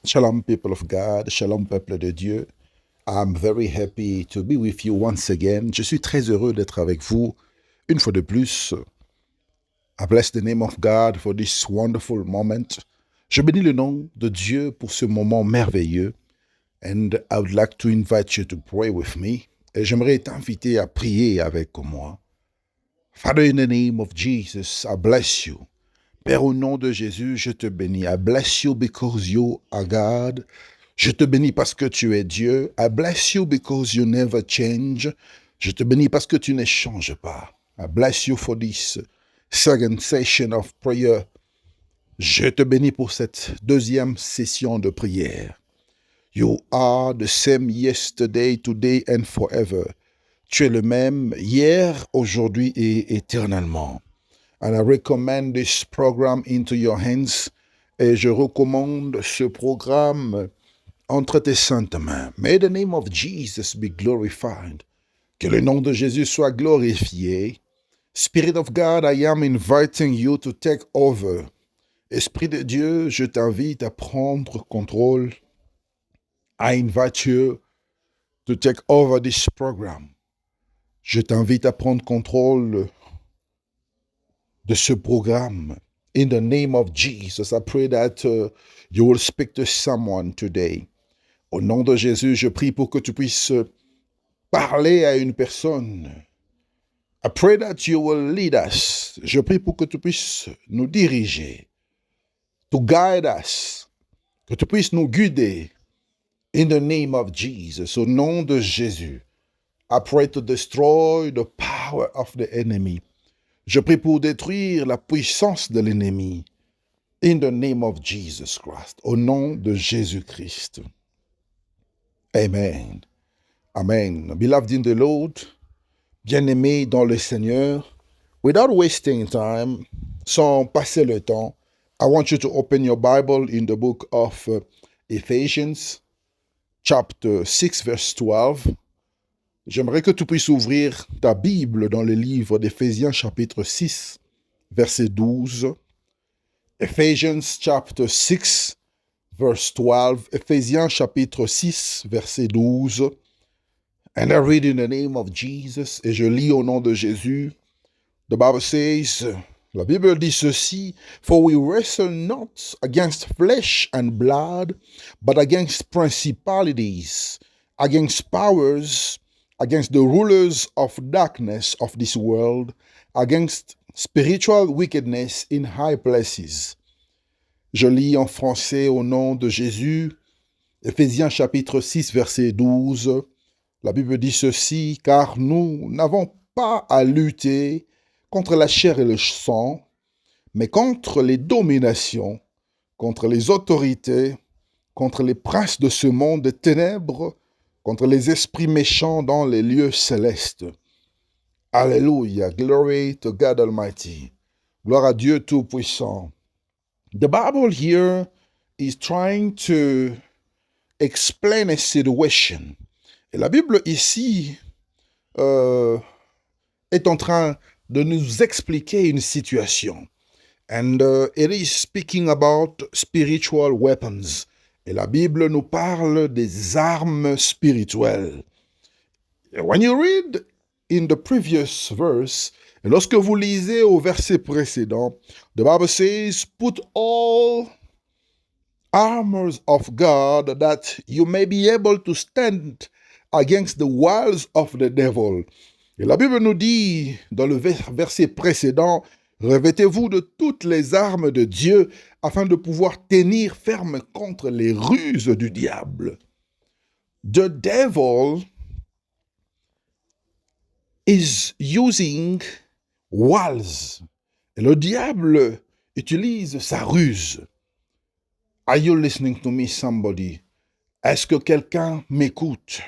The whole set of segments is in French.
Shalom, people of God. Shalom, peuple de Dieu. I'm very happy to be with you once again. Je suis très heureux d'être avec vous une fois de plus. I bless the name of God for this wonderful moment. Je bénis le nom de Dieu pour ce moment merveilleux. And I would like to invite you to pray with me. Et j'aimerais t'inviter à prier avec moi. Father, in the name of Jesus, I bless you. Père, au nom de Jésus, je te bénis. I bless you because you are God. Je te bénis parce que tu es Dieu. I bless you because you never change. Je te bénis parce que tu ne changes pas. I bless you for this second session of prayer. Je te bénis pour cette deuxième session de prière. You are the same yesterday, today and forever. Tu es le même hier, aujourd'hui et éternellement. And I recommend this program into your hands. Et je recommande ce programme entre tes saintes mains. May the name of Jesus be glorified. Que le nom de Jésus soit glorifié. Spirit of God, I am inviting you to take over. Esprit de Dieu, je t'invite à prendre contrôle. I invite you to take over this program. Je t'invite à prendre contrôle de ce programme. In the name of Jesus, I pray that you will speak to someone today. Au nom de Jésus, je prie pour que tu puisses parler à une personne. I pray that you will lead us. Je prie pour que tu puisses nous diriger. To guide us. Que tu puisses nous guider. In the name of Jesus. Au nom de Jésus. I pray to destroy the power of the enemy. Je prie pour détruire la puissance de l'ennemi. In the name of Jesus Christ. Au nom de Jésus-Christ. Amen. Amen. Beloved in the Lord, bien-aimés dans le Seigneur, without wasting time, sans passer le temps, I want you to open your Bible in the book of Ephesians, chapter 6, verse 12. J'aimerais que tu puisses ouvrir ta Bible dans le livre d'Éphésiens, chapitre 6, verset 12. Ephesians, chapter 6, verse 12. Éphésiens, chapitre 6, verset 12. And I read in the name of Jesus, et je lis au nom de Jésus. The Bible says, la Bible dit ceci, For we wrestle not against flesh and blood, but against principalities, against powers, against the rulers of darkness of this world, against spiritual wickedness in high places. Je lis en français au nom de Jésus, Éphésiens chapitre 6, verset 12. La Bible dit ceci, car nous n'avons pas à lutter contre la chair et le sang, mais contre les dominations, contre les autorités, contre les princes de ce monde de ténèbres, contre les esprits méchants dans les lieux célestes. Alléluia, glory to God Almighty. Gloire à Dieu Tout-Puissant. The Bible here is trying to explain a situation. Et la Bible ici est en train de nous expliquer une situation. And it is speaking about spiritual weapons. Et la Bible nous parle des armes spirituelles. When you read in the previous verse, et lorsque vous lisez au verset précédent, the Bible says, Put all armors of God that you may be able to stand against the wiles of the devil. Et la Bible nous dit, dans le verset précédent, revêtez-vous de toutes les armes de Dieu afin de pouvoir tenir ferme contre les ruses du diable. The devil is using wiles. Et le diable utilise sa ruse. Are you listening to me, somebody? Est-ce que quelqu'un m'écoute?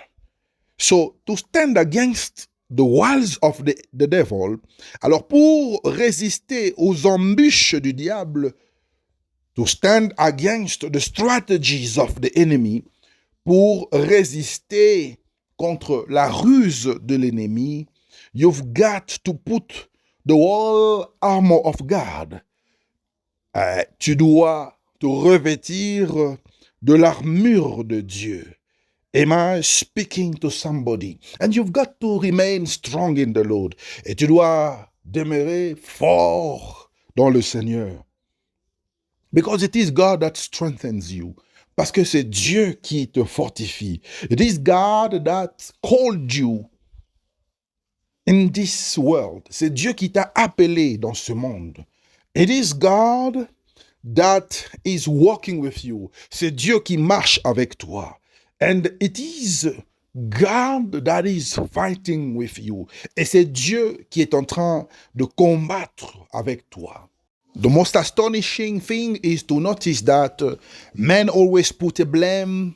So, to stand against the wiles of the devil, alors pour résister aux embûches du diable, to stand against the strategies of the enemy, pour résister contre la ruse de l'ennemi, you've got to put the whole armor of God. Tu dois te revêtir de l'armure de Dieu. Am I speaking to somebody? And you've got to remain strong in the Lord. Et tu dois demeurer fort dans le Seigneur. Because it is God that strengthens you. Parce que c'est Dieu qui te fortifie. It is God that called you in this world. C'est Dieu qui t'a appelé dans ce monde. It is God that is walking with you. C'est Dieu qui marche avec toi. And it is God that is fighting with you. Et c'est Dieu qui est en train de combattre avec toi. The most astonishing thing is to notice that men always put a blame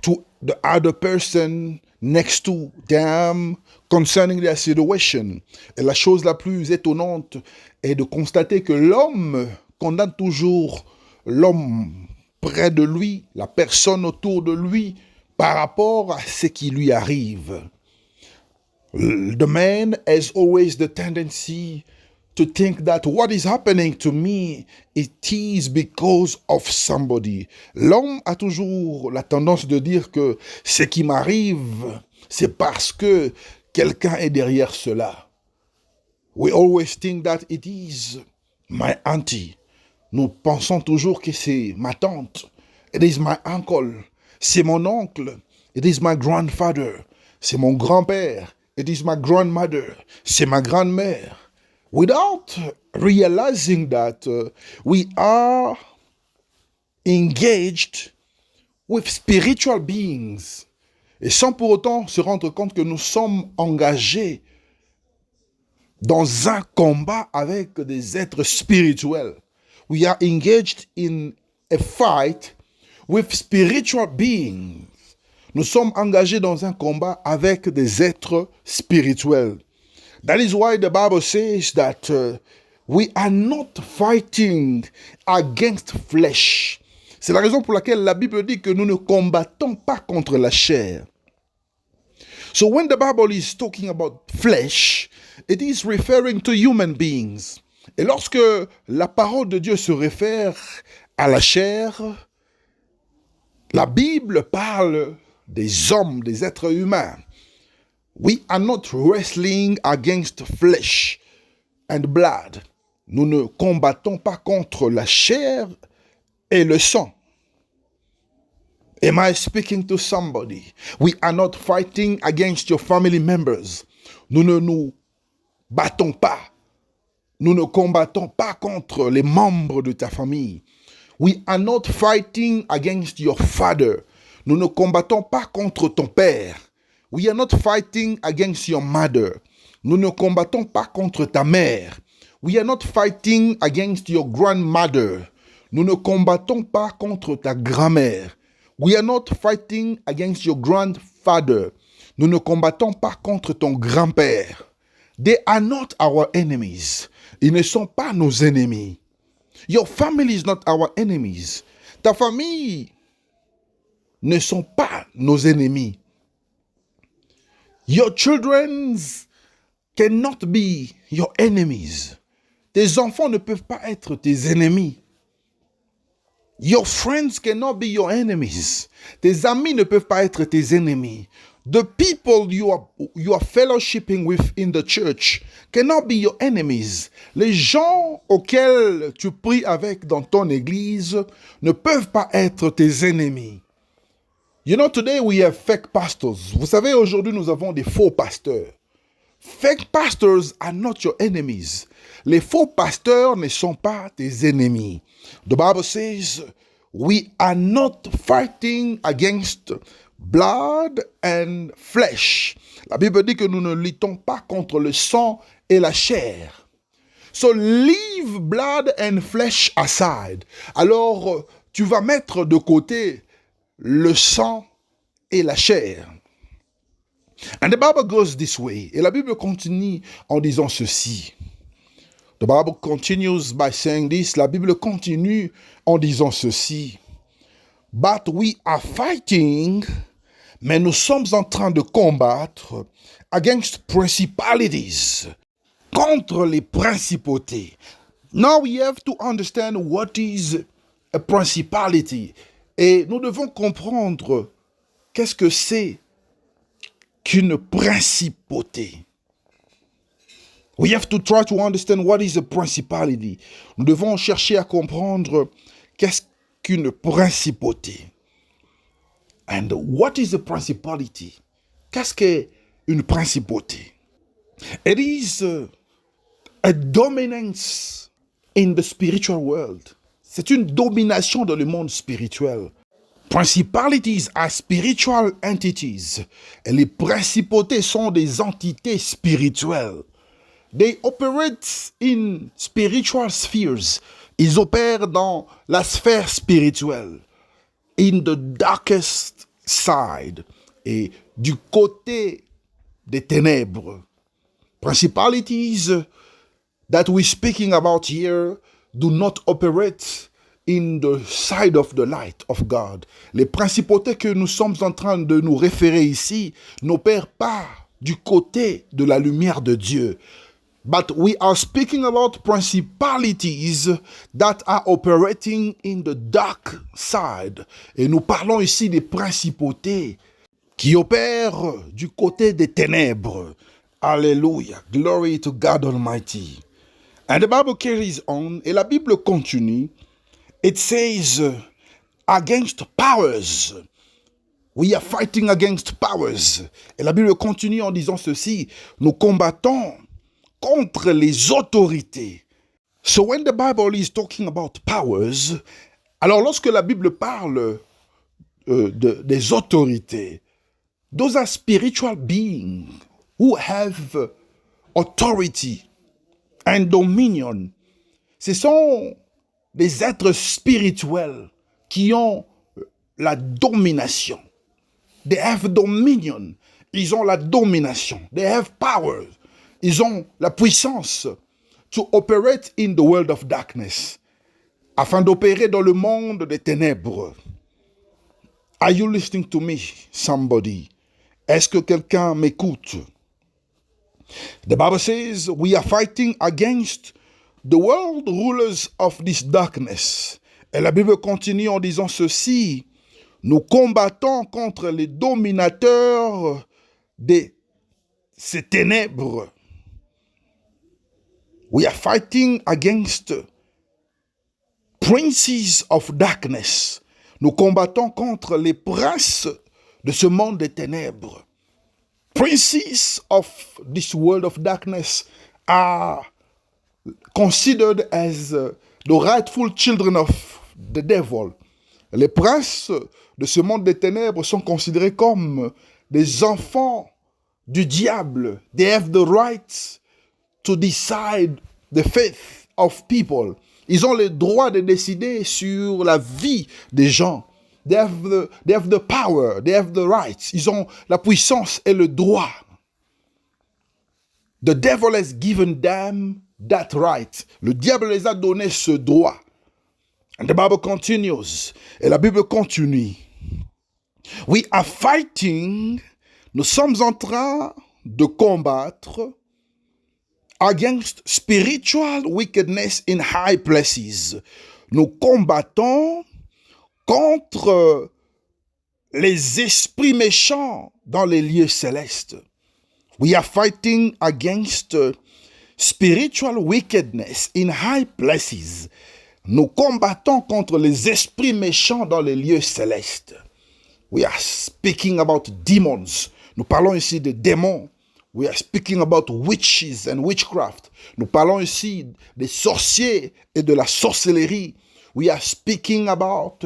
to the other person next to them concerning their situation. Et la chose la plus étonnante est de constater que l'homme condamne toujours l'homme près de lui, la personne autour de lui, par rapport à ce qui lui arrive. The man has always the tendency to think that what is happening to me, it is because of somebody. L'homme a toujours la tendance de dire que ce qui m'arrive, c'est parce que quelqu'un est derrière cela. We always think that it is my auntie. Nous pensons toujours que c'est ma tante. It is my uncle. C'est mon oncle. It is my grandfather. C'est mon grand-père. It is my grandmother. C'est ma grand-mère. Without realizing that we are engaged with spiritual beings. Et sans pour autant se rendre compte que nous sommes engagés dans un combat avec des êtres spirituels. We are engaged in a fight with spiritual beings. Nous sommes engagés dans un combat avec des êtres spirituels. That is why the Bible says that we are not fighting against flesh. C'est la raison pour laquelle la Bible dit que nous ne combattons pas contre la chair. So when the Bible is talking about flesh, it is referring to human beings. Et lorsque la parole de Dieu se réfère à la chair, la Bible parle des hommes, des êtres humains. We are not wrestling against flesh and blood. Nous ne combattons pas contre la chair et le sang. Am I speaking to somebody? We are not fighting against your family members. Nous ne nous battons pas. Nous ne combattons pas contre les membres de ta famille. We are not fighting against your father. Nous ne combattons pas contre ton père. We are not fighting against your mother. Nous ne combattons pas contre ta mère. We are not fighting against your grandmother. Nous ne combattons pas contre ta grand-mère. We are not fighting against your grandfather. Nous ne combattons pas contre ton grand-père. They are not our enemies. Ils ne sont pas nos ennemis. Your family is not our enemies. Ta famille ne sont pas nos ennemis. Your children cannot be your enemies. Tes enfants ne peuvent pas être tes ennemis. Your friends cannot be your enemies. Tes amis ne peuvent pas être tes ennemis. The people you are fellowshipping with in the church cannot be your enemies. Les gens auxquels tu pries avec dans ton église ne peuvent pas être tes ennemis. You know, today we have fake pastors. Vous savez, aujourd'hui, nous avons des faux pasteurs. Fake pastors are not your enemies. Les faux pasteurs ne sont pas tes ennemis. The Bible says, we are not fighting against blood and flesh. La Bible dit que nous ne luttons pas contre le sang et la chair. So leave blood and flesh aside. Alors, tu vas mettre de côté le sang et la chair. And the Bible goes this way. Et la Bible continue en disant ceci. The Bible continues by saying this. La Bible continue en disant ceci. But we are fighting, mais nous sommes en train de combattre against principalities, contre les principautés. Now we have to understand what is a principality. Et nous devons comprendre qu'est-ce que c'est qu'une principauté. We have to try to understand what is a principality. Nous devons chercher à comprendre qu'est-ce qu'une principauté. And what is a principality? Qu'est-ce qu'une principauté? It is a dominance in the spiritual world. C'est une domination dans le monde spirituel. Principalities are spiritual entities. Et les principautés sont des entités spirituelles. They operate in spiritual spheres. Ils opèrent dans la sphère spirituelle. In the darkest side. Et du côté des ténèbres. Principalities that we're speaking about here do not operate in the side of the light of God. Les principautés que nous sommes en train de nous référer ici n'opèrent pas du côté de la lumière de Dieu. But we are speaking about principalities that are operating in the dark side. Et nous parlons ici des principautés qui opèrent du côté des ténèbres. Alléluia. Glory to God Almighty. And the Bible carries on, et la Bible continue. It says, against powers. We are fighting against powers. Et la Bible continue en disant ceci, nous combattons contre les autorités. So when the Bible is talking about powers, alors lorsque la Bible parle des autorités, those are spiritual beings who have authority and dominion. Ce sont des êtres spirituels qui ont la domination. They have dominion. Ils ont la domination. They have power. Ils ont la puissance to operate in the world of darkness, afin d'opérer dans le monde des ténèbres. Are you listening to me, somebody? Est-ce que quelqu'un m'écoute? The Bible says we are fighting against the world rulers of this darkness. Et la Bible continue en disant ceci, nous combattons contre les dominateurs de ces ténèbres. We are fighting against princes of darkness. Nous combattons contre les princes de ce monde des ténèbres. Princes of this world of darkness are considered as the rightful children of the devil. Les princes de ce monde des ténèbres sont considérés comme des enfants du diable. They have the right to decide the faith of people. Ils ont le droit de décider sur la vie des gens. They have the power, they have the rights. Ils ont la puissance et le droit. The devil has given them that right. Le diable les a donné ce droit. And the Bible continues. Et la Bible continue. We are fighting. Nous sommes en train de combattre against spiritual wickedness in high places. Nous combattons contre les esprits méchants dans les lieux célestes. We are fighting against spiritual wickedness in high places. Nous combattons contre les esprits méchants dans les lieux célestes. We are speaking about demons. Nous parlons ici de démons. We are speaking about witches and witchcraft. Nous parlons ici des sorciers et de la sorcellerie. We are speaking about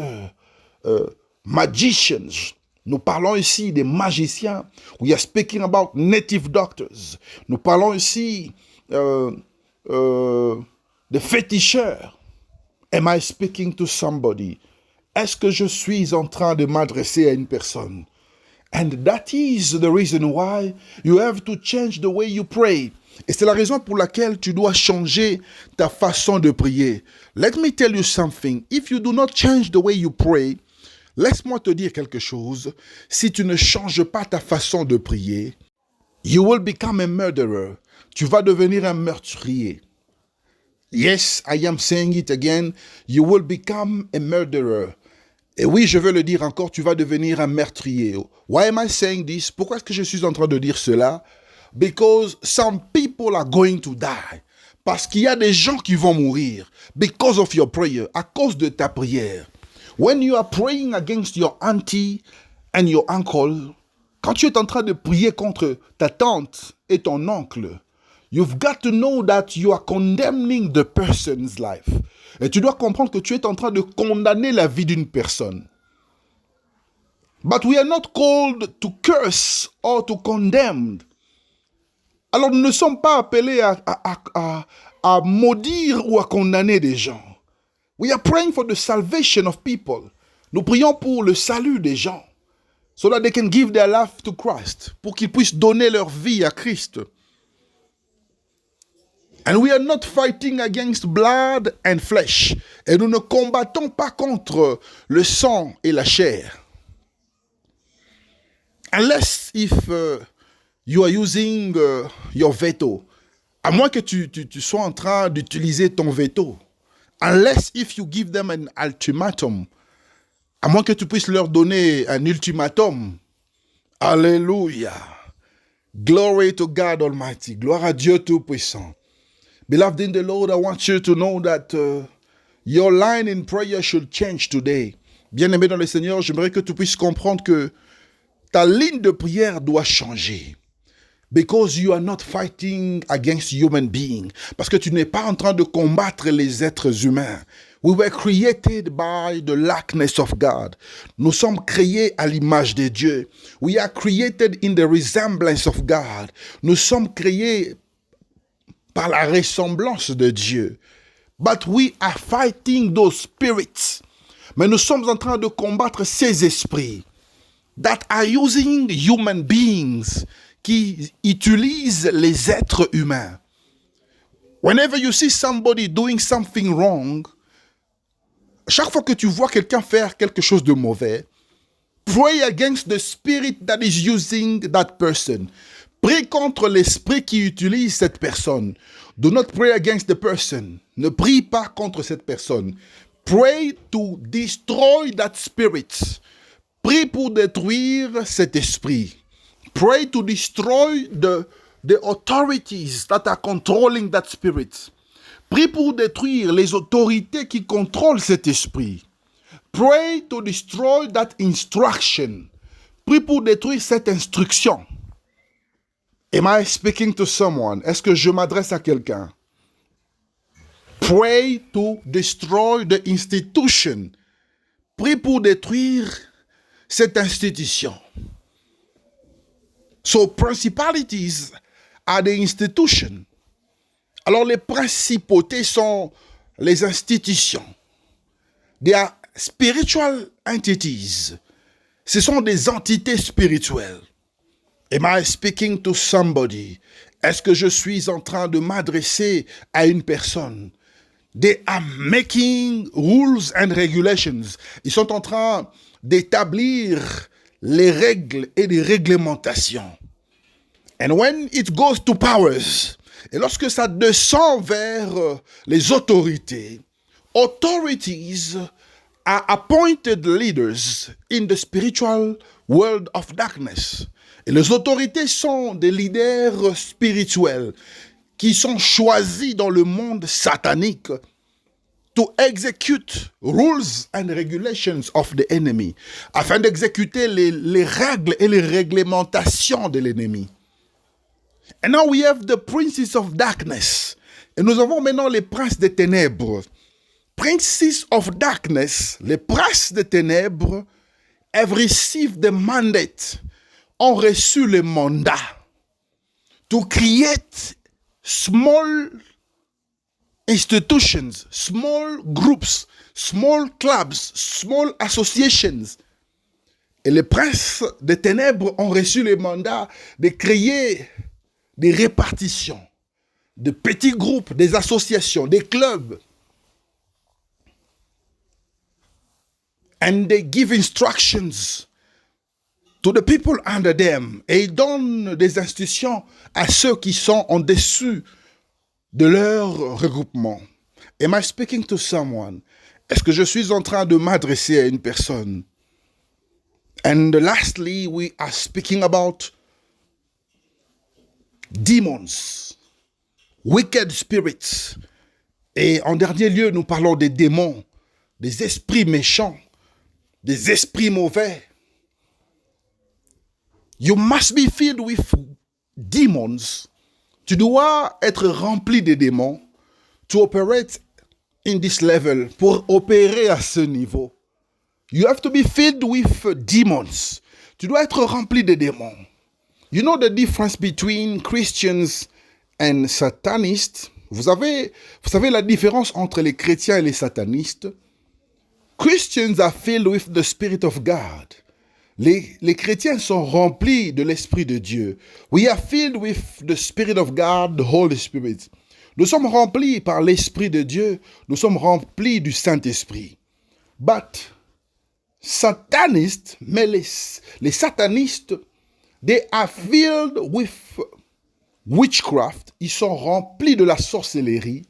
magicians. Nous parlons ici des magiciens. We are speaking about native doctors. Nous parlons ici des féticheurs. Am I speaking to somebody? Est-ce que je suis en train de m'adresser à une personne? And that is the reason why you have to change the way you pray. Et c'est la raison pour laquelle tu dois changer ta façon de prier. Let me tell you something. If you do not change the way you pray, laisse-moi te dire quelque chose. Si tu ne changes pas ta façon de prier, you will become a murderer. Tu vas devenir un meurtrier. Yes, I am saying it again. You will become a murderer. Et oui, je veux le dire encore, tu vas devenir un meurtrier. Why am I saying this? Pourquoi est-ce que je suis en train de dire cela? Because some people are going to die. Parce qu'il y a des gens qui vont mourir because of your prayer, à cause de ta prière. When you are praying against your auntie and your uncle, quand tu es en train de prier contre ta tante et ton oncle, you've got to know that you are condemning the person's life. Et tu dois comprendre que tu es en train de condamner la vie d'une personne. But we are not called to curse or to condemn. Alors nous ne sommes pas appelés à maudire ou à condamner des gens. We are praying for the salvation of people. Nous prions pour le salut des gens. So that they can give their life to Christ. Pour qu'ils puissent donner leur vie à Christ. And we are not fighting against blood and flesh. Et nous ne combattons pas contre le sang et la chair. Unless if you are using your veto. À moins que tu sois en train d'utiliser ton veto. Unless if you give them an ultimatum. À moins que tu puisses leur donner un ultimatum. Alléluia. Glory to God Almighty. Gloire à Dieu Tout-Puissant. Beloved in the Lord, I want you to know that your line in prayer should change today. Bien-aimé dans le Seigneur, j'aimerais que tu puisses comprendre que ta ligne de prière doit changer. Because you are not fighting against human beings. Parce que tu n'es pas en train de combattre les êtres humains. We were created by the likeness of God. Nous sommes créés à l'image de Dieu. We are created in the resemblance of God. Nous sommes créés par la ressemblance de Dieu. But we are fighting those spirits. Mais nous sommes en train de combattre ces esprits that are using human beings, qui utilisent les êtres humains. Whenever you see somebody doing something wrong, chaque fois que tu vois quelqu'un faire quelque chose de mauvais, pray against the spirit that is using that person. Prie contre l'esprit qui utilise cette personne. Do not pray against the person. Ne prie pas contre cette personne. Pray to destroy that spirit. Prie pour détruire cet esprit. Pray to destroy the authorities that are controlling that spirit. Prie pour détruire les autorités qui contrôlent cet esprit. Pray to destroy that instruction. Prie pour détruire cette instruction. Am I speaking to someone? Est-ce que je m'adresse à quelqu'un? Pray to destroy the institution. Prie pour détruire cette institution. So principalities are the institution. Alors les principautés sont les institutions. They are spiritual entities. Ce sont des entités spirituelles. Am I speaking to somebody? Est-ce que je suis en train de m'adresser à une personne? They are making rules and regulations. Ils sont en train d'établir les règles et les réglementations. And when it goes to powers, et lorsque ça descend vers les autorités, authorities are appointed leaders in the spiritual world of darkness. Et les autorités sont des leaders spirituels qui sont choisis dans le monde satanique to execute rules and regulations of the enemy, afin d'exécuter les règles et les réglementations de l'ennemi. And now we have the princes of darkness. Et nous avons maintenant les princes des ténèbres. Princes of darkness, les princes des ténèbres, have received the mandate, ont reçu le mandat to create small institutions, small groups, small clubs, small associations. Et les princes des ténèbres ont reçu le mandat de créer des répartitions, de petits groupes, des associations, des clubs. And they give instructions to the people under them. Et ils donnent des instructions à ceux qui sont en dessous de leur regroupement. Am I speaking to someone? Est-ce que je suis en train de m'adresser à une personne? And lastly, we are speaking about demons, wicked spirits. Et en dernier lieu, nous parlons des démons, des esprits méchants, des esprits mauvais. You must be filled with demons. Tu dois être rempli de démons to operate in this level, pour opérer à ce niveau. You have to be filled with demons. Tu dois être rempli de démons. You know the difference between Christians and Satanists? Vous savez la différence entre les chrétiens et les satanistes? Christians are filled with the Spirit of God. Les chrétiens sont remplis de l'Esprit de Dieu. We are filled with the Spirit of God, the Holy Spirit. Nous sommes remplis par l'Esprit de Dieu. Nous sommes remplis du Saint-Esprit. But Satanists, mais les satanistes, they are filled with witchcraft. Ils sont remplis de la sorcellerie.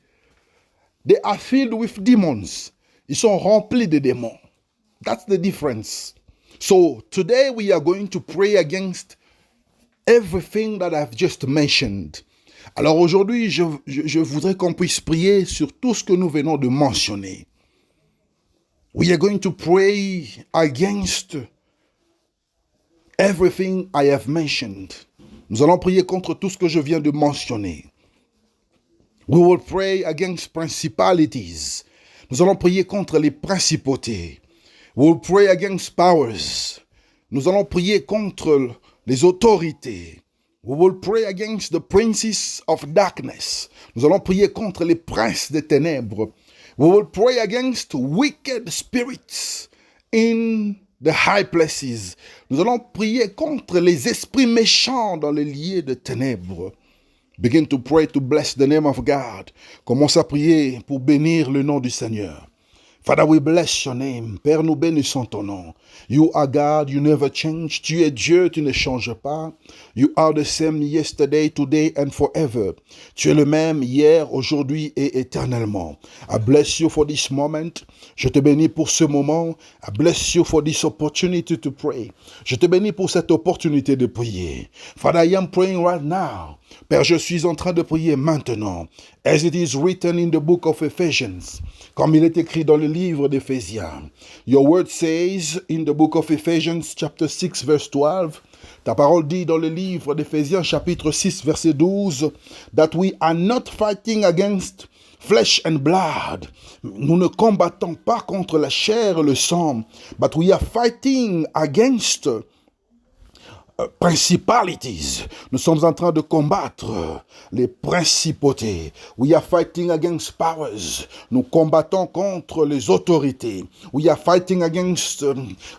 They are filled with demons. Ils sont remplis de démons. That's the difference. So today we are going to pray against everything that I've just mentioned. Alors aujourd'hui, je voudrais qu'on puisse prier sur tout ce que nous venons de mentionner. We are going to pray against everything I have mentioned. Nous allons prier contre tout ce que je viens de mentionner. We will pray against principalities. Nous allons prier contre les principautés. We will pray against powers. Nous allons prier contre les autorités. We will pray against the princes of darkness. Nous allons prier contre les princes des ténèbres. We will pray against wicked spirits in the high places. Nous allons prier contre les esprits méchants dans les lieux de ténèbres. Begin to pray to bless the name of God. Commence à prier pour bénir le nom du Seigneur. Father, we bless your name. Père, nous bénissons ton nom. You are God, you never change. Tu es Dieu, tu ne changes pas. You are the same yesterday, today and forever. Tu es le même hier, aujourd'hui et éternellement. I bless you for this moment. Je te bénis pour ce moment. I bless you for this opportunity to pray. Je te bénis pour cette opportunité de prier. Father, I am praying right now. Père, je suis en train de prier maintenant. As it is written in the book of Ephesians. Comme il est écrit dans le livre d'Éphésiens. Your word says in the book of Ephesians chapter 6 verse 12. Ta parole dit dans le livre d'Éphésiens chapitre 6 verset 12. That we are not fighting against flesh and blood. Nous ne combattons pas contre la chair et le sang. But we are fighting against principalities. Nous sommes en train de combattre les principautés. We are fighting against powers. Nous combattons contre les autorités. We are fighting against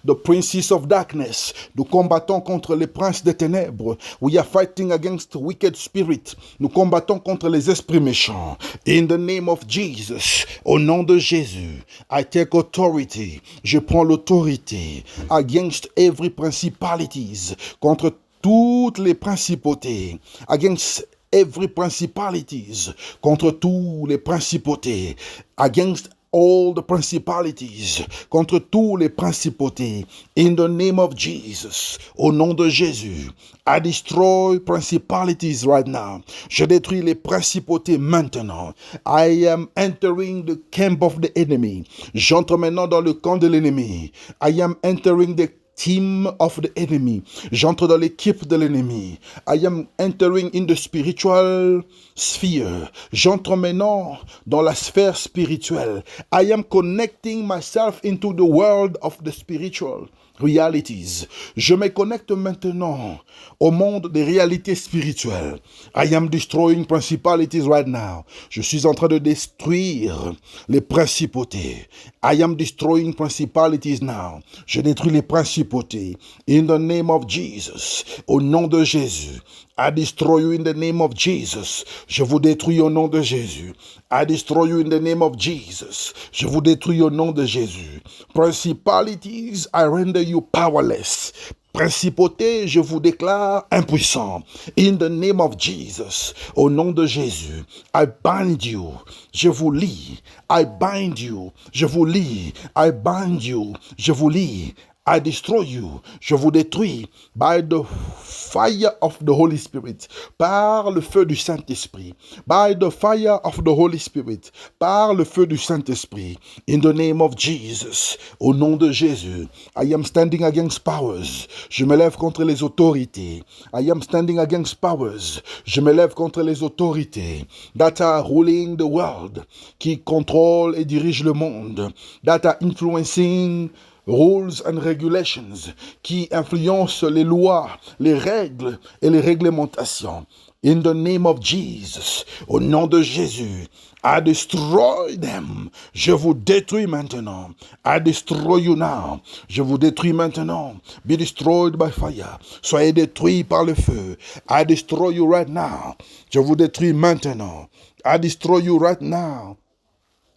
the princes of darkness. Nous combattons contre les princes des ténèbres. We are fighting against wicked spirits. Nous combattons contre les esprits méchants. In the name of Jesus, au nom de Jésus, I take authority. Je prends l'autorité against every principalities. Contre toutes les principautés, against every principalities, contre tous les principautés, against all the principalities, contre tous les principautés, in the name of Jesus, au nom de Jésus, I destroy principalities right now. Je détruis les principautés maintenant. I am entering the camp of the enemy. J'entre maintenant dans le camp de l'ennemi. I am entering the team of the enemy. J'entre dans l'équipe de l'ennemi. I am entering in the spiritual sphere. J'entre maintenant dans la sphère spirituelle. I am connecting myself into the world of the spiritual realities. Je me connecte maintenant au monde des réalités spirituelles. I am destroying principalities right now. Je suis en train de détruire les principautés. I am destroying principalities now. Je détruis les principautés. In the name of Jesus. Au nom de Jésus. I destroy you in the name of Jesus. Je vous détruis au nom de Jésus. I destroy you in the name of Jesus. Je vous détruis au nom de Jésus. Principalities, I render you powerless. Principauté, je vous déclare impuissant. In the name of Jesus, au nom de Jésus, I bind you. Je vous lie. I bind you. Je vous lie. I bind you. Je vous lie. I destroy you. Je vous détruis by the fire of the Holy Spirit. Par le feu du Saint-Esprit. By the fire of the Holy Spirit. Par le feu du Saint-Esprit. In the name of Jesus. Au nom de Jésus. I am standing against powers. Je me lève contre les autorités. I am standing against powers. Je me lève contre les autorités that are ruling the world. Qui contrôlent et dirigent le monde. That are influencing rules and regulations, qui influencent les lois, les règles et les réglementations. In the name of Jesus, au nom de Jésus, I destroy them. Je vous détruis maintenant. I destroy you now. Je vous détruis maintenant. Be destroyed by fire. Soyez détruits par le feu. I destroy you right now. Je vous détruis maintenant. I destroy you right now.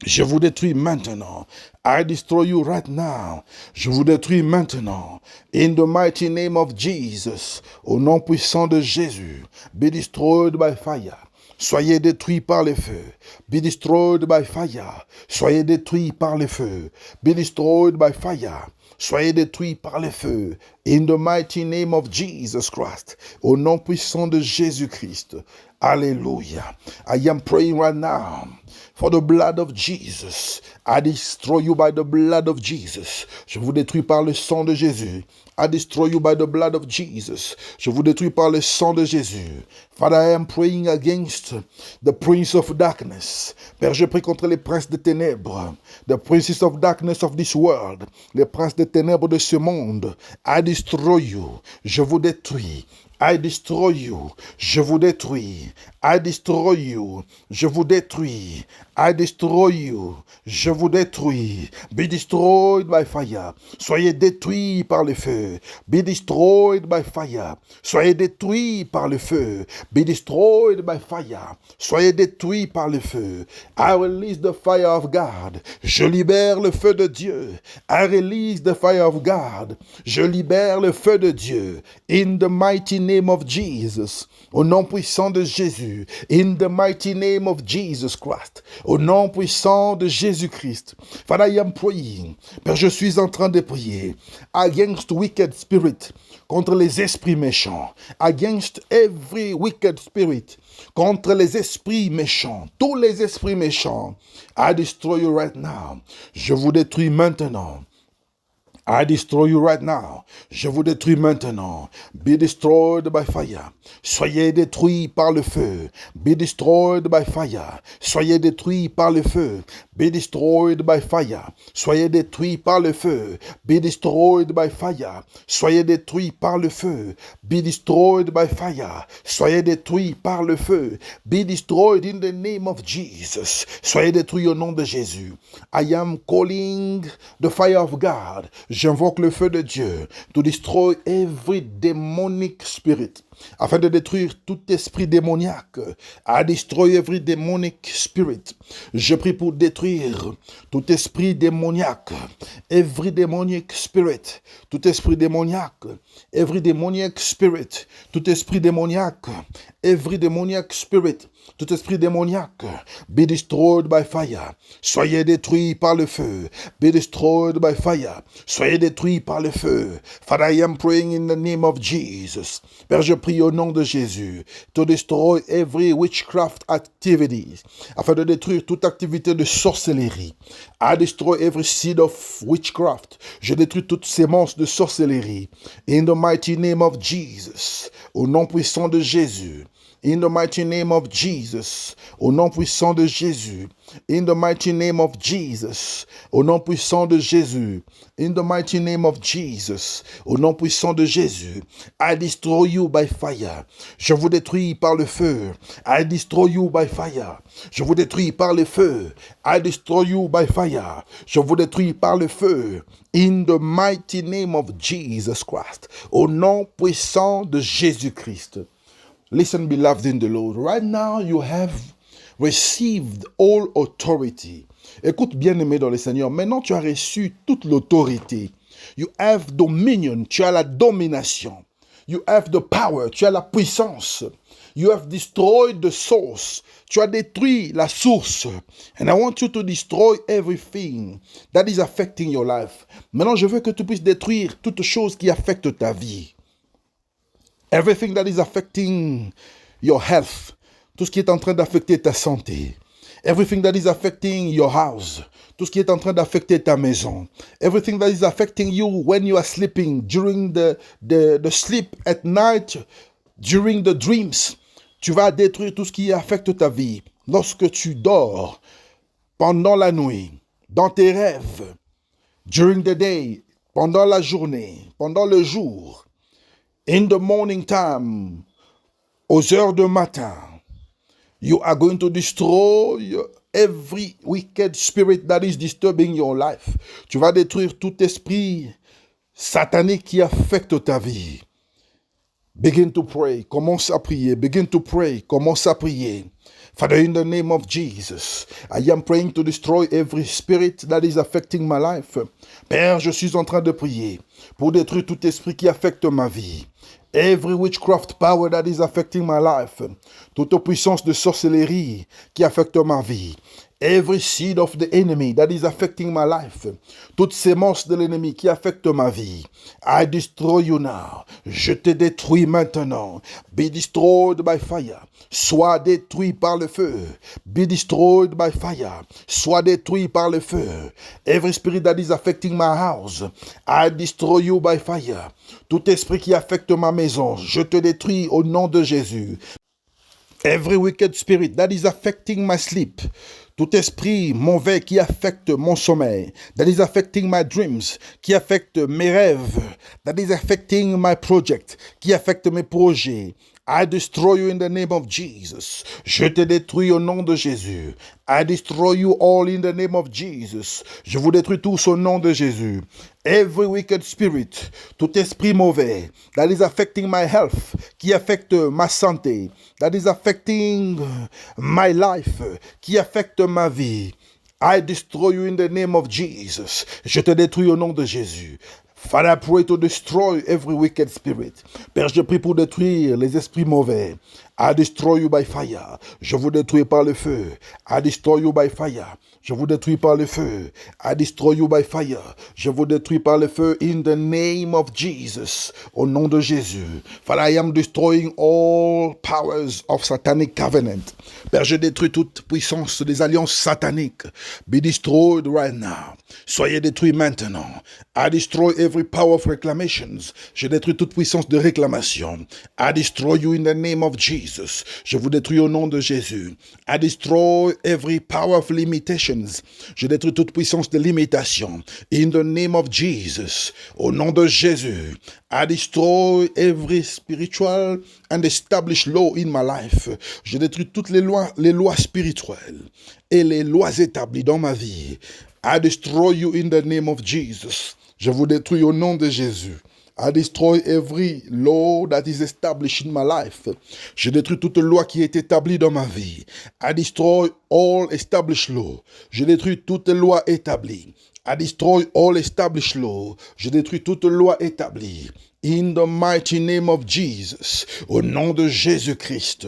Je vous détruis maintenant. I destroy you right now. Je vous détruis maintenant. In the mighty name of Jesus. Au nom puissant de Jésus. Be destroyed by fire. Soyez détruits par le feu. Be destroyed by fire. Soyez détruits par le feu. Be destroyed by fire. Soyez détruits par le feu. In the mighty name of Jesus Christ. Au nom puissant de Jésus-Christ. Hallelujah. I am praying right now for the blood of Jesus. I destroy you by the blood of Jesus. Je vous détruis par le sang de Jésus. I destroy you by the blood of Jesus. Je vous détruis par le sang de Jésus. Father, I am praying against the prince of darkness. Père, je prie contre les princes de ténèbres. The princes of darkness of this world. Les princes de ténèbres de ce monde. I destroy you. Je vous détruis. I destroy you. Je vous détruis. I destroy you. Je vous détruis. I destroy you. Je vous détruis. Be destroyed by fire. Soyez détruits par le feu. Be destroyed by fire. Soyez détruits par le feu. Be destroyed by fire. Soyez détruits par le feu. I release the fire of God. Je libère le feu de Dieu. I release the fire of God. Je libère le feu de Dieu. In the mighty name of Jesus. Au nom puissant de Jésus. In the mighty name of Jesus Christ. Au nom puissant de Jésus-Christ. Father, I am praying. Père, je suis en train de prier. Against wicked spirit. Contre les esprits méchants. Against every wicked spirit. Contre les esprits méchants. Tous les esprits méchants. I destroy you right now. Je vous détruis maintenant. I destroy you right now. Je vous détruis maintenant. Be destroyed by fire. Soyez détruits par le feu. Be destroyed by fire. Soyez détruits par le feu. Be destroyed by fire. Soyez détruits par le feu. Be destroyed by fire. Soyez détruits par le feu. Be destroyed by fire. Soyez détruits par le feu. Be destroyed in the name of Jesus. Soyez détruits au nom de Jésus. I am calling the fire of God. J'invoque le feu de Dieu to destroy every demonic spirit. Afin de détruire tout esprit démoniaque. I destroy every demonic spirit. Je prie pour détruire tout esprit démoniaque. Every demonic spirit. Tout esprit démoniaque. Every demoniac spirit. Tout esprit démoniaque. Every demoniac spirit. Tout esprit démoniaque. Be destroyed by fire. Soyez détruits par le feu. Be destroyed by fire. Soyez détruits par le feu. Father, I am praying in the name of Jesus. Père, je prie au nom de Jésus, to destroy every witchcraft activity, afin de détruire toute activité de sorcellerie. I destroy every seed of witchcraft. Je détruis toute sémence de sorcellerie. In the mighty name of Jesus, au nom puissant de Jésus. In the mighty name of Jesus, au nom puissant de Jésus. In the mighty name of Jesus, au nom puissant de Jésus. In the mighty name of Jesus, au nom puissant de Jésus. I destroy you by fire. Je vous détruis par le feu. I destroy you by fire. Je vous détruis par le feu. I destroy you by fire. Je vous détruis par le feu. In the mighty name of Jesus Christ, au nom puissant de Jésus-Christ. Listen, beloved in the Lord. Right now, you have received all authority. Écoute, bien-aimé dans le Seigneur. Maintenant, tu as reçu toute l'autorité. You have dominion. Tu as la domination. You have the power. Tu as la puissance. You have destroyed the source. Tu as détruit la source. And I want you to destroy everything that is affecting your life. Maintenant, je veux que tu puisses détruire toute chose qui affecte ta vie. Everything that is affecting your health. Tout ce qui est en train d'affecter ta santé. Everything that is affecting your house. Tout ce qui est en train d'affecter ta maison. Everything that is affecting you when you are sleeping, during the sleep at night, during the dreams. Tu vas détruire tout ce qui affecte ta vie. Lorsque tu dors, pendant la nuit, dans tes rêves, during the day, pendant la journée, pendant le jour, in the morning time, aux heures du matin, you are going to destroy every wicked spirit that is disturbing your life. Tu vas détruire tout esprit satanique qui affecte ta vie. Begin to pray. Commence à prier. Begin to pray. Commence à prier. Father, in the name of Jesus, I am praying to destroy every spirit that is affecting my life. Père, je suis en train de prier pour détruire tout esprit qui affecte ma vie. Every witchcraft power that is affecting my life. Toute puissance de sorcellerie qui affecte ma vie. Every seed of the enemy that is affecting my life. Toute sémence de l'ennemi qui affecte ma vie. I destroy you now. Je te détruis maintenant. Be destroyed by fire. Sois détruit par le feu. Be destroyed by fire. Sois détruit par le feu. Every spirit that is affecting my house. I destroy you by fire. Tout esprit qui affecte ma maison, je te détruis au nom de Jésus. Every wicked spirit that is affecting my sleep. Tout esprit mauvais qui affecte mon sommeil, that is affecting my dreams, qui affecte mes rêves, that is affecting my project, qui affecte mes projets. I destroy you in the name of Jesus. Je te détruis au nom de Jésus. I destroy you all in the name of Jesus. Je vous détruis tous au nom de Jésus. Every wicked spirit, tout esprit mauvais, that is affecting my health, qui affecte ma santé, that is affecting my life, qui affecte ma vie. I destroy you in the name of Jesus. Je te détruis au nom de Jésus. Father, I pray to destroy every wicked spirit. Père, je prie pour détruire les esprits mauvais. I destroy you by fire. Je vous détruis par le feu. I destroy you by fire. Je vous détruis par le feu. I destroy you by fire. Je vous détruis par le feu in the name of Jesus. Au nom de Jésus. Father, I am destroying all powers of satanic covenant. Père, je détruis toute puissance des alliances sataniques. Be destroyed right now. Soyez détruits maintenant. I destroy every power of reclamations. Je détruis toute puissance de réclamation. I destroy you in the name of Jesus. Je vous détruis au nom de Jésus. I destroy every power of limitations. Je détruis toute puissance de limitation. In the name of Jesus. Au nom de Jésus. I destroy every spiritual and established law in my life. Je détruis toutes les lois spirituelles et les lois établies dans ma vie. I destroy you in the name of Jesus. Je vous détruis au nom de Jésus. I destroy every law that is established in my life. Je détruis toute loi qui est établie dans ma vie. I destroy all established law. Je détruis toute loi établie. I destroy all established law. Je détruis toute loi établie. In the mighty name of Jesus. Au nom de Jésus-Christ.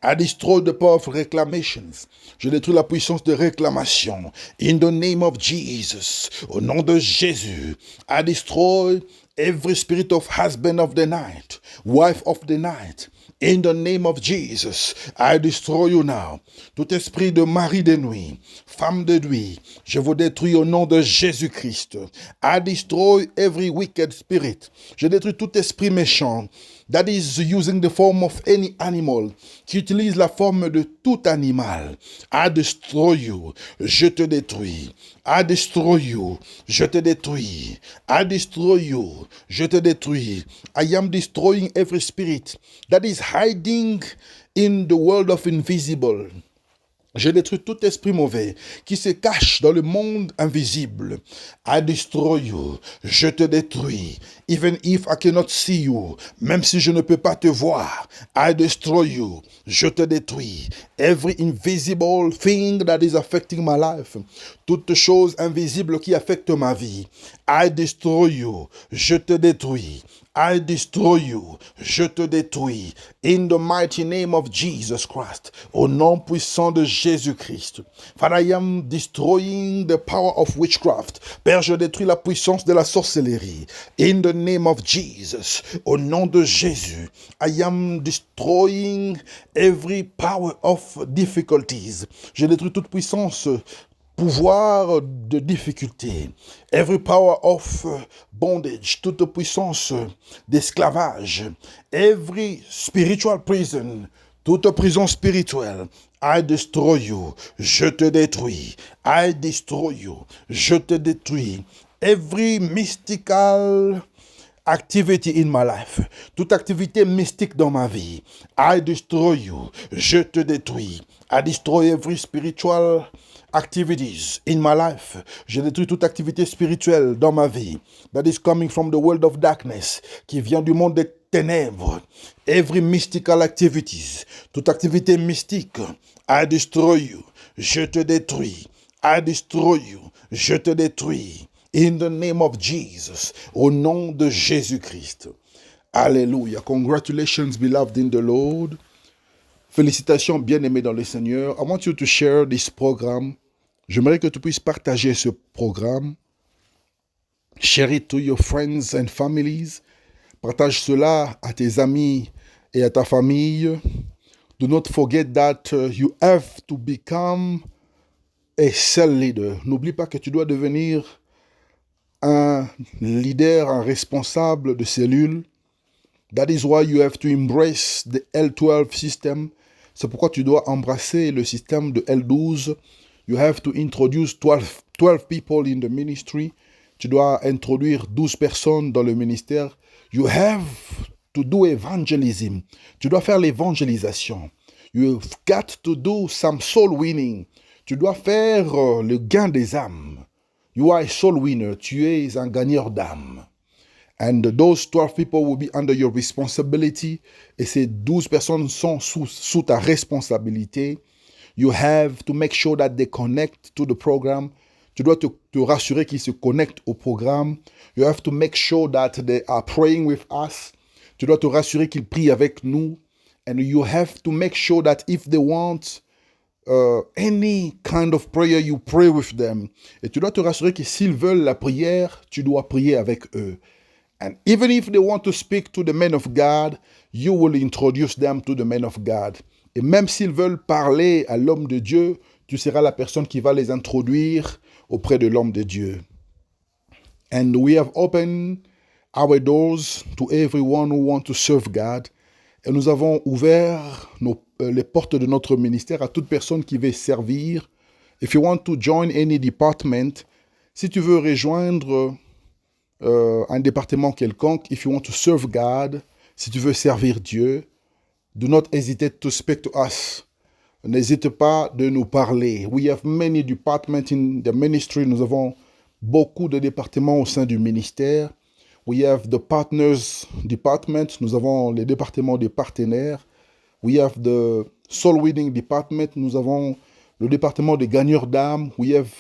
I destroy the power of reclamations. Je détruis la puissance de réclamation. In the name of Jesus. Au nom de Jésus. I destroy every spirit of husband of the night, wife of the night. In the name of Jesus, I destroy you now. Tout esprit de mari de nuit, femme de nuit, je vous détruis au nom de Jésus-Christ. I destroy every wicked spirit. Je détruis tout esprit méchant that is using the form of any animal, qui utilise la forme de tout animal. I destroy you. Je te détruis. I destroy you. Je te détruis. I destroy you. Je te détruis. I am destroying every spirit that is hiding in the world of invisible. Je détruis tout esprit mauvais qui se cache dans le monde invisible. I destroy you. Je te détruis. Even if I cannot see you. Même si je ne peux pas te voir. I destroy you. Je te détruis. Every invisible thing that is affecting my life. Toute chose invisible qui affecte ma vie, I destroy you. Je te détruis. I destroy you. Je te détruis. In the mighty name of Jesus Christ. Au nom puissant de Jésus-Christ. Father, I am destroying the power of witchcraft. Père, je détruis la puissance de la sorcellerie. In the name of Jesus. Au nom de Jésus. I am destroying every power of difficulties. Je détruis toute puissance, pouvoir de difficulté, every power of bondage, toute puissance d'esclavage, every spiritual prison, toute prison spirituelle. I destroy you, je te détruis. I destroy you, je te détruis. Every mystical activity in my life, toute activité mystique dans ma vie, I destroy you, je te détruis. I destroy every spiritual activities in my life. Je détruis toute activité spirituelle dans ma vie that is coming from the world of darkness, qui vient du monde des ténèbres. Every mystical activities, toute activité mystique, I destroy you, je te détruis. I destroy you, je te détruis. In the name of Jesus, au nom de Jésus-Christ. Alléluia. Congratulations, beloved in the Lord. Félicitations, bien-aimés dans le Seigneur. I want you to share this program. J'aimerais que tu puisses partager ce programme. Share it to your friends and families. Partage cela à tes amis et à ta famille. Do not forget that you have to become a cell leader. N'oublie pas que tu dois devenir un leader, un responsable de cellule. That is why you have to embrace the L12 system. C'est pourquoi tu dois embrasser le système de L12. You have to introduce 12 people in the ministry. Tu dois introduire 12 personnes dans le ministère. You have to do evangelism. Tu dois faire l'évangélisation. You've got to do some soul winning. Tu dois faire le gain des âmes. You are a soul winner. Tu es un gagneur d'âmes. And those 12 people will be under your responsibility. Et ces 12 personnes sont sous ta responsabilité. You have to make sure that they connect to the program. Tu dois te rassurer qu'ils se connectent au programme. You have to make sure that they are praying with us. Tu dois te rassurer qu'ils prient avec nous. And you have to make sure that if they want any kind of prayer, you pray with them. Et tu dois te rassurer que s'ils veulent la prière, tu dois prier avec eux. And even if they want to speak to the men of God, you will introduce them to the men of God. Et même s'ils veulent parler à l'homme de Dieu, tu seras la personne qui va les introduire auprès de l'homme de Dieu. And we have opened our doors to everyone who wants to serve God. Et nous avons ouvert les portes de notre ministère à toute personne qui veut servir. If you want to join any department, si tu veux rejoindre un département quelconque, if you want to serve God, si tu veux servir Dieu, do not hesitate to speak to us. N'hésite pas de nous parler. We have many departments in the ministry. Nous avons beaucoup de départements au sein du ministère. We have the partners department. Nous avons les départements des partenaires. We have the soul winning department. Nous avons le département des gagneurs d'âmes. We have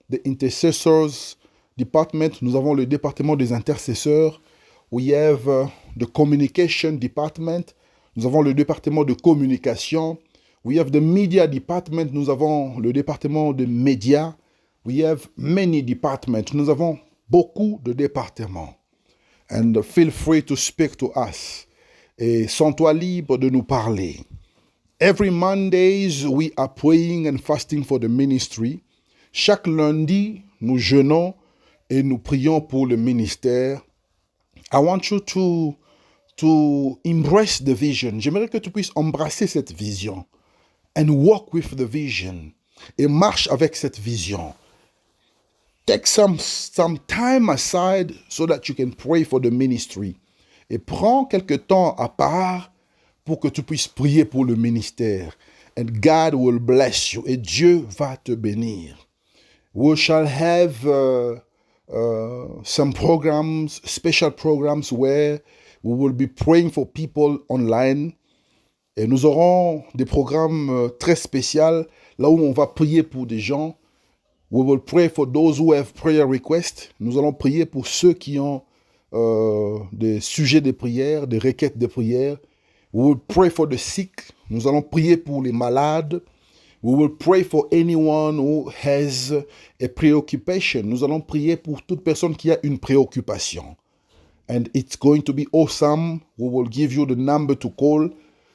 the intercessors department. Nous avons le département des intercesseurs. We have the communication department. Nous avons le département de communication. We have the media department. Nous avons le département de médias. We have many departments. Nous avons beaucoup de départements. And feel free to speak to us. Et sens-toi libre de nous parler. Every Mondays, we are praying and fasting for the ministry. Chaque lundi, nous jeûnons et nous prions pour le ministère. I want you to embrace the vision. J'aimerais que tu puisses embrasser cette vision. And walk with the vision. Et marche avec cette vision. Take some time aside so that you can pray for the ministry. Et prends quelque temps à part pour que tu puisses prier pour le ministère. And God will bless you. Et Dieu va te bénir. We shall have some programs, special programs where we will be praying for people online. Et nous aurons des programmes très spéciaux là où on va prier pour des gens. We will pray for those who have prayer requests. Nous allons prier pour ceux qui ont des sujets de prière, des requêtes de prière. We will pray for the sick. Nous allons prier pour les malades. We will pray for anyone who has a preoccupation. Nous allons prier pour toute personne qui a une préoccupation. And it's going to be awesome. We will give you the number to call.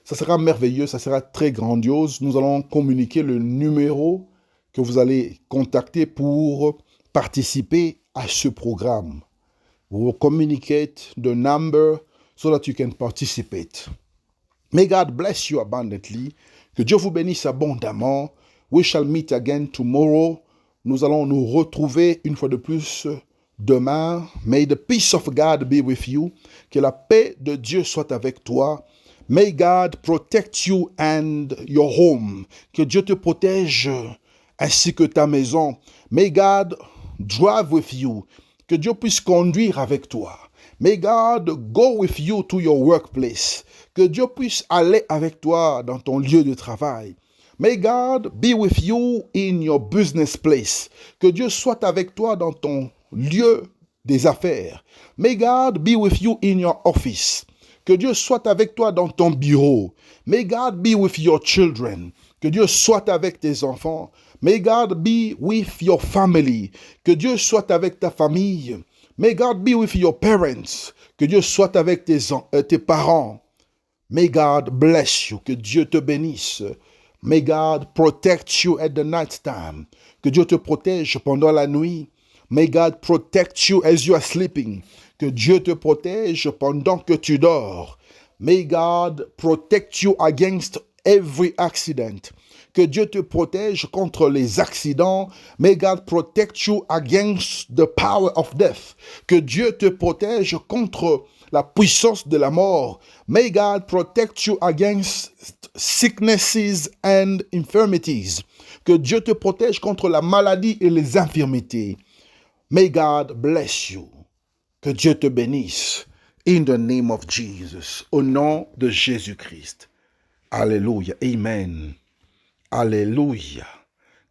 Ça sera merveilleux, ça sera très grandiose. Nous allons communiquer le numéro que vous allez contacter pour participer à ce programme. We will communicate the number so that you can participate. May God bless you abundantly. Que Dieu vous bénisse abondamment. We shall meet again tomorrow. Nous allons nous retrouver une fois de plus demain. May the peace of God be with you. Que la paix de Dieu soit avec toi. May God protect you and your home. Que Dieu te protège ainsi que ta maison. May God drive with you. Que Dieu puisse conduire avec toi. May God go with you to your workplace. Que Dieu puisse aller avec toi dans ton lieu de travail. May God be with you in your business place. Que Dieu soit avec toi dans ton lieu des affaires. May God be with you in your office. Que Dieu soit avec toi dans ton bureau. May God be with your children. Que Dieu soit avec tes enfants. May God be with your family. Que Dieu soit avec ta famille. May God be with your parents. Que Dieu soit avec tes parents. May God bless you. Que Dieu te bénisse. May God protect you at the night time. Que Dieu te protège pendant la nuit. May God protect you as you are sleeping. Que Dieu te protège pendant que tu dors. May God protect you against every accident. Que Dieu te protège contre les accidents. May God protect you against the power of death. Que Dieu te protège contre la puissance de la mort. May God protect you against sicknesses and infirmities. Que Dieu te protège contre la maladie et les infirmités. May God bless you. Que Dieu te bénisse. In the name of Jesus. Au nom de Jésus-Christ. Alléluia. Amen. Alléluia.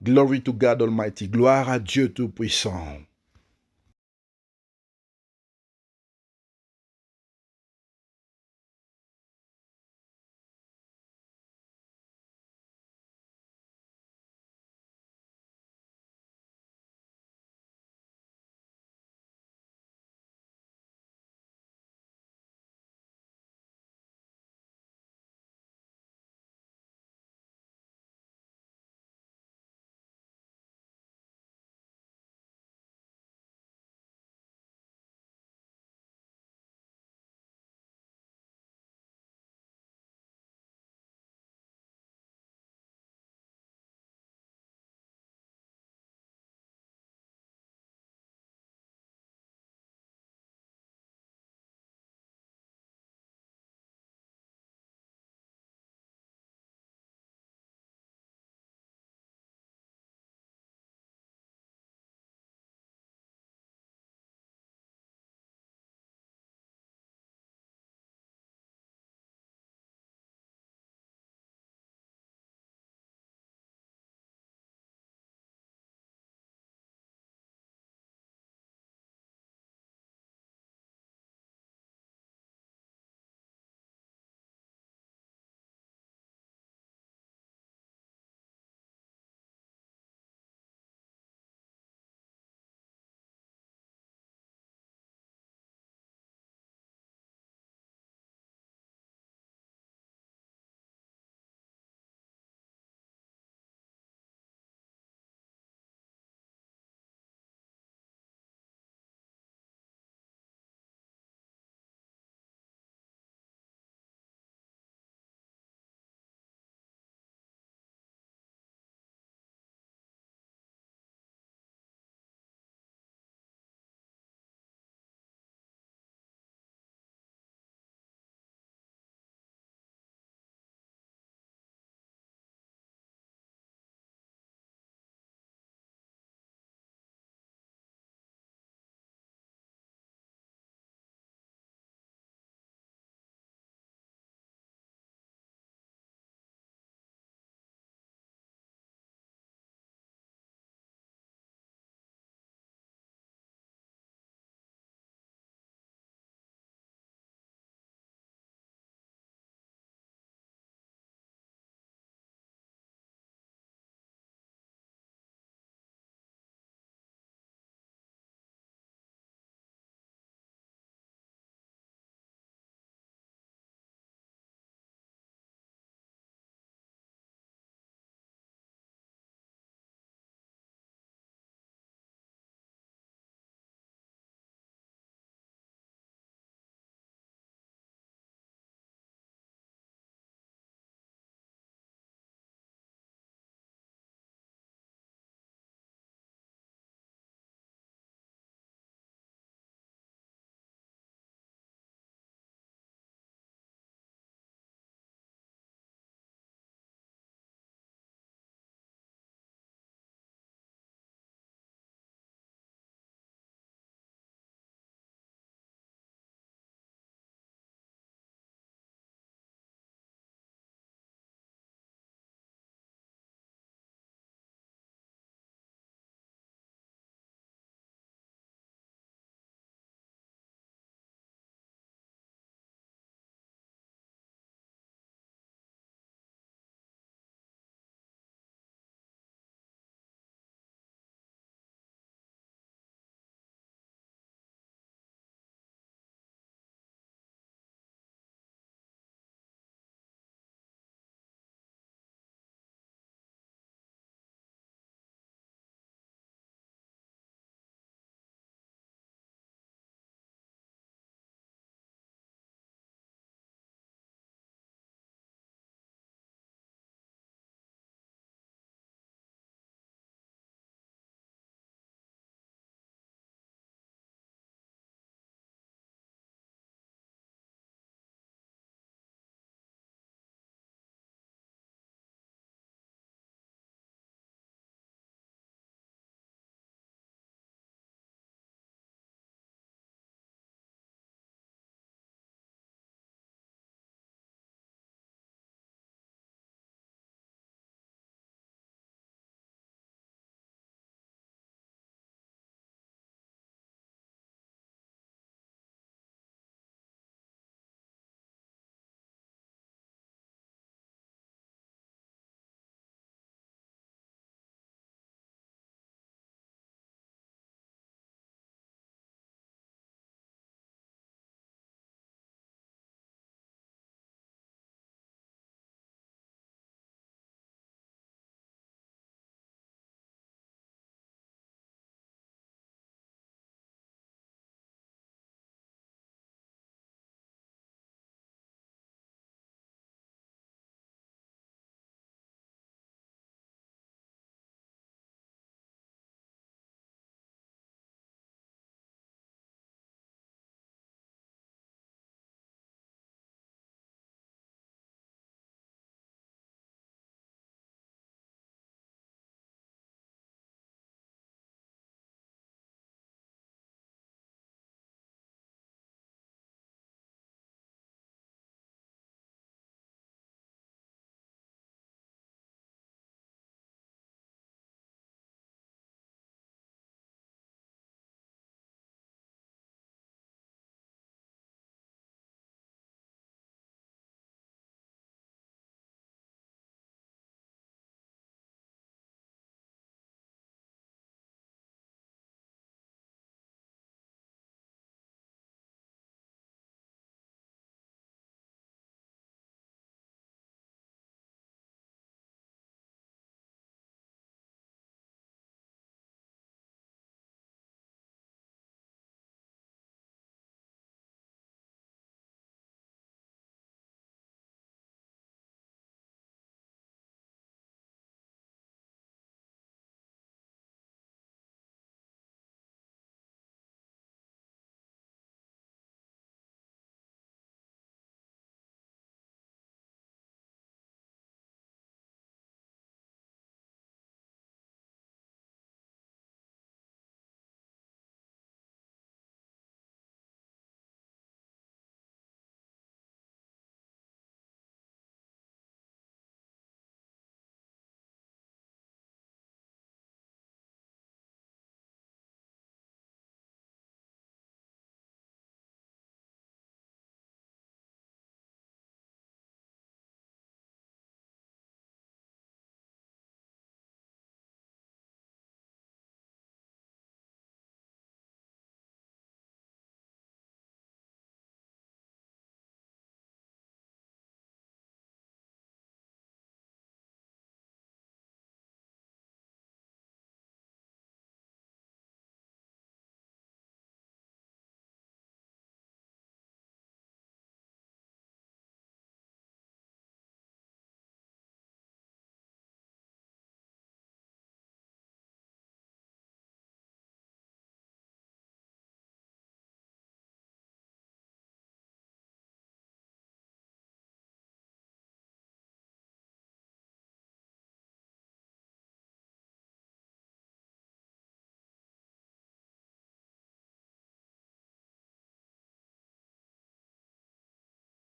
Glory to God Almighty. Gloire à Dieu Tout-Puissant.